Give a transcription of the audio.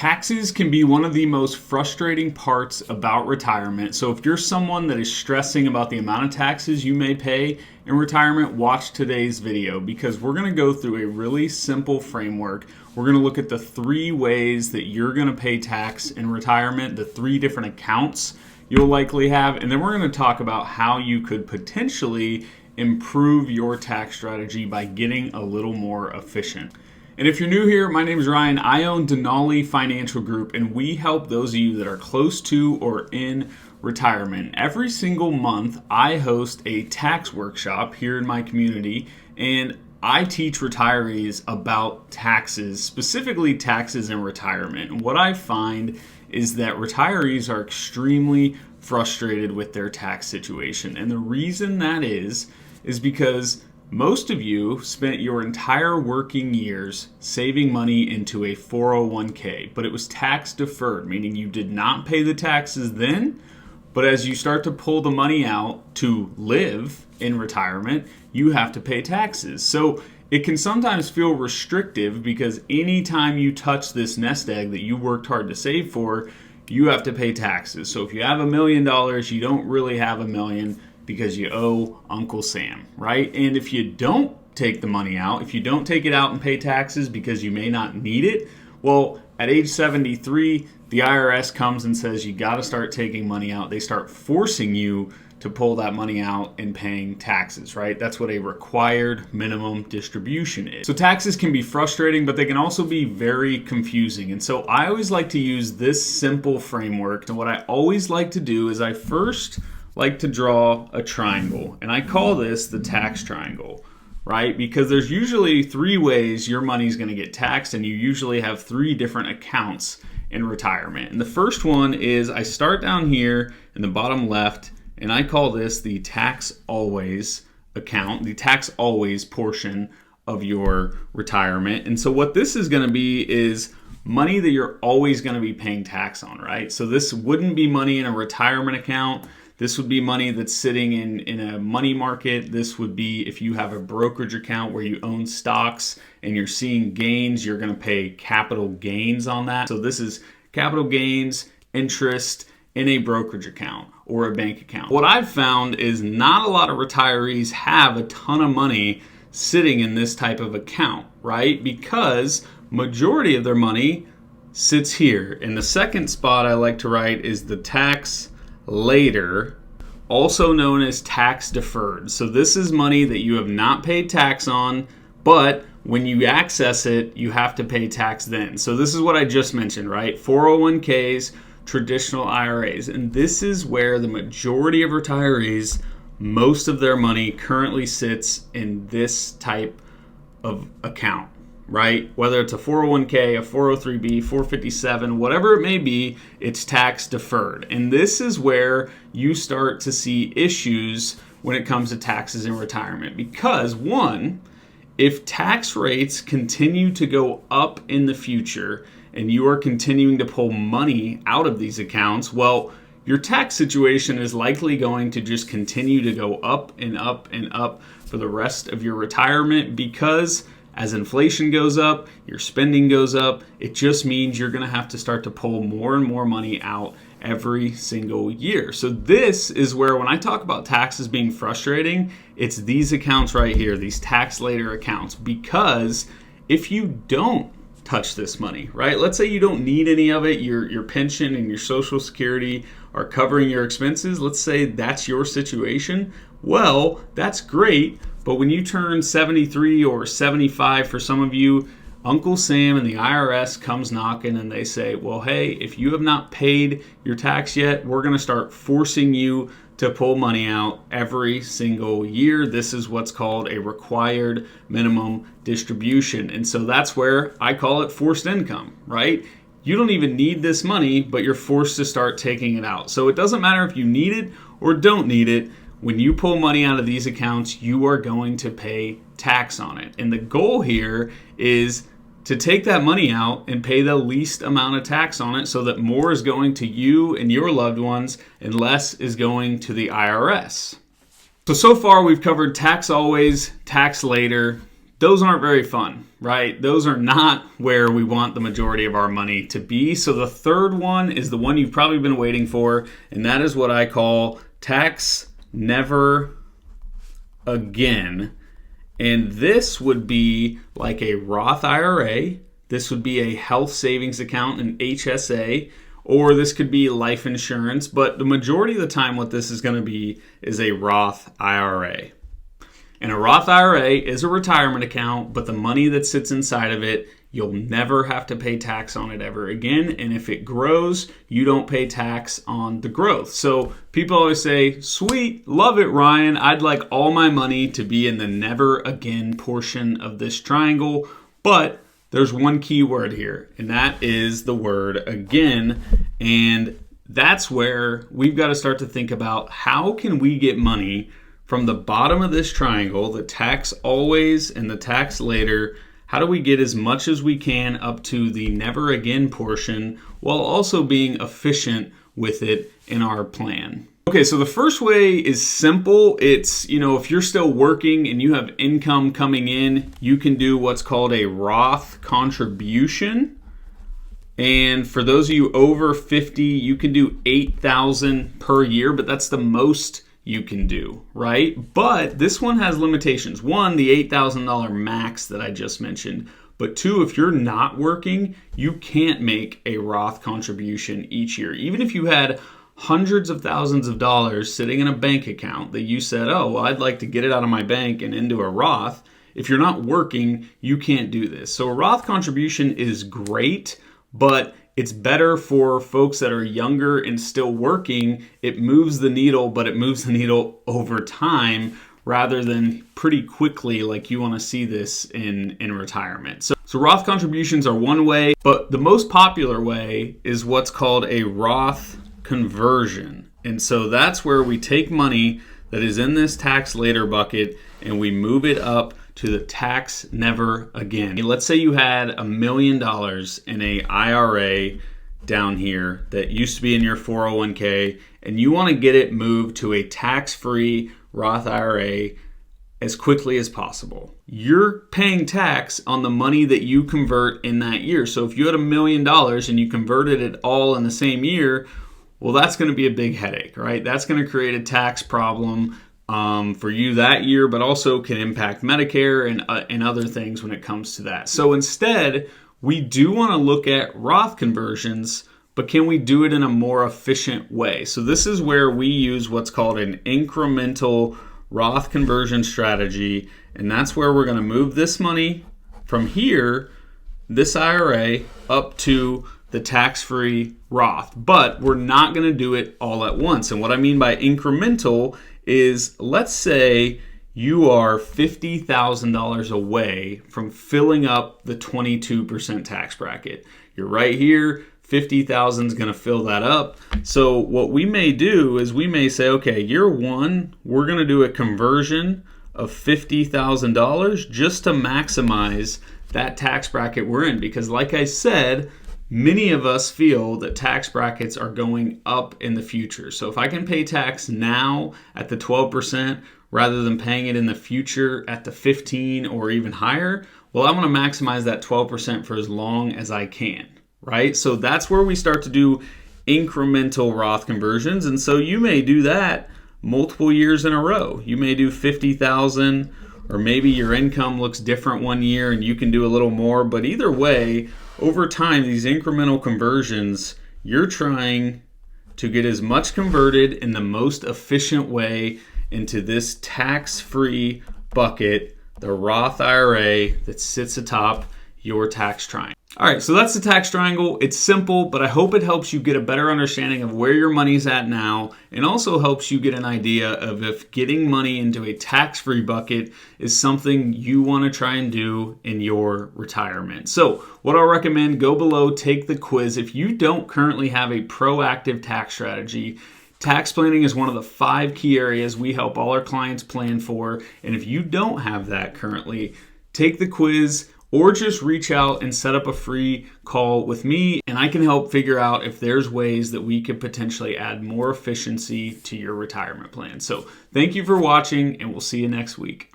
Taxes can be one of the most frustrating parts about retirement. So if you're someone that is stressing about the amount of taxes you may pay in retirement, watch today's video because we're going to go through a really simple framework. We're going to look at the 3 ways that you're going to pay tax in retirement, the 3 different accounts you'll likely have, and then we're going to talk about how you could potentially improve your tax strategy by getting a little more efficient. And if you're new here, my name is Ryan. I own Denali Financial Group, and we help those of you that are close to or in retirement. Every single month, I host a tax workshop here in my community, and I teach retirees about taxes, specifically taxes in retirement. And what I find is that retirees are extremely frustrated with their tax situation. And the reason that is because most of you spent your entire working years saving money into a 401k, but it was tax deferred, meaning you did not pay the taxes then, but as you start to pull the money out to live in retirement, you have to pay taxes. So it can sometimes feel restrictive because anytime you touch this nest egg that you worked hard to save for, you have to pay taxes. So if you have $1 million, you don't really have $1 million because you owe Uncle Sam, right? And if you don't take the money out, if you don't take it out and pay taxes because you may not need it, well, at age 73, the IRS comes and says you got to start taking money out. They start forcing you to pull that money out and paying taxes, right? That's what a required minimum distribution is. So taxes can be frustrating, but they can also be very confusing. And so I always like to use this simple framework. And what I always like to do is I first like to draw a triangle, and I call this the tax triangle, right? Because there's usually 3 ways your money's going to get taxed, and you usually have 3 different accounts in retirement. And the first one is I start down here in the bottom left, and I call this the tax always account, the tax always portion of your retirement. And so what this is going to be is money that you're always going to be paying tax on, right? So this wouldn't be money in a retirement account. This would be money that's sitting in a money market. This would be if you have a brokerage account where you own stocks and you're seeing gains, you're going to pay capital gains on that. So this is capital gains, interest in a brokerage account or a bank account. What I've found is not a lot of retirees have a ton of money sitting in this type of account, right? Because majority of their money sits here. And the second spot I like to write is the tax later, also known as tax deferred. So this is money that you have not paid tax on, but when you access it, you have to pay tax then. So this is what I just mentioned, right? 401ks, traditional IRAs. And this is where the majority of retirees, most of their money currently sits in this type of account, right? Whether it's a 401k, a 403b, 457, whatever it may be, it's tax deferred. And this is where you start to see issues when it comes to taxes in retirement. Because one, if tax rates continue to go up in the future and you are continuing to pull money out of these accounts, well, your tax situation is likely going to just continue to go up and up and up for the rest of your retirement because as inflation goes up, your spending goes up. It just means you're going to have to start to pull more and more money out every single year. So this is where when I talk about taxes being frustrating, it's these accounts right here, these tax later accounts. Because if you don't touch this money, right? Let's say you don't need any of it. Your pension and your Social Security are covering your expenses. Let's say that's your situation. Well, that's great. But when you turn 73 or 75 for some of you, Uncle Sam and the IRS comes knocking and they say, well, hey, if you have not paid your tax yet, we're going to start forcing you to pull money out every single year. This is what's called a required minimum distribution. And so that's where I call it forced income, right? You don't even need this money, but you're forced to start taking it out. So it doesn't matter if you need it or don't need it. When you pull money out of these accounts, you are going to pay tax on it. And the goal here is to take that money out and pay the least amount of tax on it so that more is going to you and your loved ones and less is going to the IRS. So far we've covered tax always, tax later, those aren't very fun, right? Those are not where we want the majority of our money to be. So the third one is the one you've probably been waiting for, and that is what I call tax never again. And this would be like a Roth IRA. This would be a health savings account, an HSA, or this could be life insurance. But the majority of the time what this is going to be is a Roth IRA. And a Roth IRA is a retirement account, but the money that sits inside of it, you'll never have to pay tax on it ever again. And if it grows, you don't pay tax on the growth. So people always say, sweet, love it, Ryan. I'd like all my money to be in the never again portion of this triangle. But there's one key word here, and that is the word again. And that's where we've got to start to think about how can we get money from the bottom of this triangle, the tax always and the tax later. How do we get as much as we can up to the never again portion while also being efficient with it in our plan? Okay, so the first way is simple. It's, if you're still working and you have income coming in, you can do what's called a Roth Contribution. And for those of you over 50, you can do $8,000 per year, but that's the most you can do, right? But this one has limitations. One, the $8,000 max that I just mentioned. But two, if you're not working, you can't make a Roth contribution each year. Even if you had hundreds of thousands of dollars sitting in a bank account that you said, oh, well, I'd like to get it out of my bank and into a Roth. If you're not working, you can't do this. So a Roth contribution is great, but it's better for folks that are younger and still working. It moves the needle, but it moves the needle over time rather than pretty quickly like you want to see this in retirement. So Roth contributions are one way, but the most popular way is what's called a Roth conversion. And so that's where we take money that is in this tax later bucket and we move it up to the tax never again. Let's say you had $1 million in a IRA down here that used to be in your 401k and you want to get it moved to a tax-free Roth IRA as quickly as possible. You're paying tax on the money that you convert in that year. So if you had $1 million and you converted it all in the same year, well, that's going to be a big headache, right? That's going to create a tax problem for you that year, but also can impact Medicare and other things when it comes to that. So instead, we do want to look at Roth conversions, but can we do it in a more efficient way? So this is where we use what's called an incremental Roth conversion strategy, and that's where we're going to move this money from here, this IRA, up to the tax-free Roth. But we're not going to do it all at once. And what I mean by incremental is, let's say you are $50,000 away from filling up the 22% tax bracket. You're right here, 50,000 is going to fill that up. So what we may do is we may say, okay, year one, we're going to do a conversion of $50,000 just to maximize that tax bracket we're in. Because like I said, many of us feel that tax brackets are going up in the future. So if I can pay tax now at the 12% rather than paying it in the future at the 15 or even higher, well, I want to maximize that 12% for as long as I can, right? So that's where we start to do incremental Roth conversions. And so you may do that multiple years in a row. You may do 50,000, or maybe your income looks different one year and you can do a little more. But either way, over time, these incremental conversions, you're trying to get as much converted in the most efficient way into this tax-free bucket, the Roth IRA that sits atop your tax triangle. All right, so that's the tax triangle. It's simple, but I hope it helps you get a better understanding of where your money's at now, and also helps you get an idea of if getting money into a tax-free bucket is something you want to try and do in your retirement. So what I'll recommend, go below, take the quiz. If you don't currently have a proactive tax strategy, tax planning is one of the 5 key areas we help all our clients plan for. And if you don't have that currently, take the quiz, or just reach out and set up a free call with me, and I can help figure out if there's ways that we could potentially add more efficiency to your retirement plan. So thank you for watching, and we'll see you next week.